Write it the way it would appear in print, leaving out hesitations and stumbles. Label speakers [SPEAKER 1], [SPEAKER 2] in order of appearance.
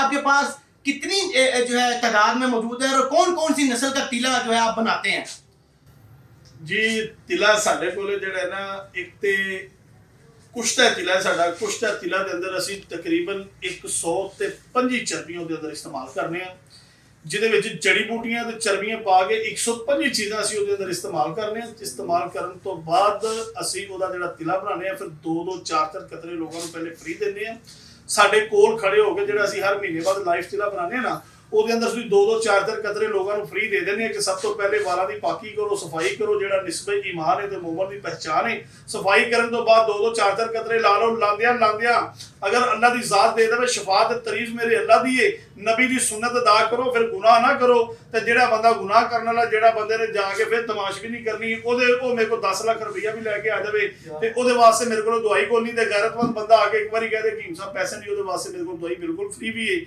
[SPEAKER 1] आपके पास कितनी जो है तादाद में मौजूद है और कौन कौन सी नस्ल का तिला जो है आप बनाते हैं?
[SPEAKER 2] जी तिला साडे कोले जिहड़ा ना एक ते कुश्ता तिला साडा कुश्ता तिला दे अंदर असीं तकरीबन 125 चरबियों दे अंदर इस्तेमाल करने आ, जिहदे विच जड़ी बूटियां ते चरबियां पा के 125 चीज़ां असीं उहदे अंदर इस्तेमाल करने आ। इस्तेमाल करन तो बाद असीं उहदा जिहड़ा तिला बनाने आ, फिर 2-2 4-4 कतरे लोगों नूं पहले फ्री दिंदे आ। साडे कोल खड़े हो के जिहड़ा असीं हर महीने बाद लाइव तिला बनाने आ ना, ਉਹਦੇ ਅੰਦਰ ਤੁਸੀਂ 2-2 4-4 ਕਤਰੇ ਲੋਕਾਂ ਨੂੰ ਫ੍ਰੀ ਦੇ ਦਿੰਦੇ ਆ ਕਿ ਸਭ ਤੋਂ ਪਹਿਲੇ ਵਾਲਾਂ ਦੀ ਪਾਕੀ ਕਰੋ, ਸਫਾਈ ਕਰੋ, ਜਿਹੜਾ ਨਿਸਬੇ ਈਮਾਨ ਹੈ ਤੇ ਮੂਮਨ ਦੀ ਪਹਿਚਾਨ ਹੈ। ਸਫਾਈ ਕਰਨ ਤੋਂ ਬਾਅਦ 2-2 4-4 ਕਤਰੇ ਲਾ ਲਓ। ਲਾਂਦਿਆਂ ਅਗਰ ਅੱਲਾ ਦੀ ਜ਼ਾਤ ਦੇ ਦੇਵੇ ਸ਼ਫਾਅਤ ਤੇ ਤਾਰੀਫ ਮੇਰੇ ਅੱਲਾ ਦੀ ਹੈ, ਨਬੀ ਦੀ ਸੁਨਨਤ ਅਦਾ ਕਰੋ, ਫਿਰ ਗੁਨਾਹ ਨਾ ਕਰੋ। ਤੇ ਜਿਹੜਾ ਬੰਦਾ ਗੁਨਾਹ ਕਰਨ ਵਾਲਾ, ਜਿਹੜਾ ਬੰਦੇ ਨੇ ਜਾ ਕੇ ਫਿਰ ਤਮਾਸ਼ਬੀ ਨਹੀਂ ਕਰਨੀ, ਉਹ ਮੇਰੇ ਕੋਲ 10 ਲੱਖ ਰੁਪਈਆ ਵੀ ਲੈ ਕੇ ਆ ਜਾਵੇ ਤੇ ਉਹਦੇ ਵਾਸਤੇ ਮੇਰੇ ਕੋਲ ਦਵਾਈ ਕੋਈ ਨਹੀਂ। ਤੇ ਗੈਰਤਮੰਦ ਬੰਦਾ ਆ ਕੇ ਇੱਕ ਵਾਰੀ ਕਹਦੇ ਹਕੀਮ ਸਾਹਿਬ ਪੈਸੇ ਨਹੀਂ, ਉਹਦੇ ਵਾਸਤੇ ਮੇਰੇ ਕੋਲ ਦਵਾਈ ਬਿਲਕੁਲ ਫ੍ਰੀ ਵੀ ਹੈ।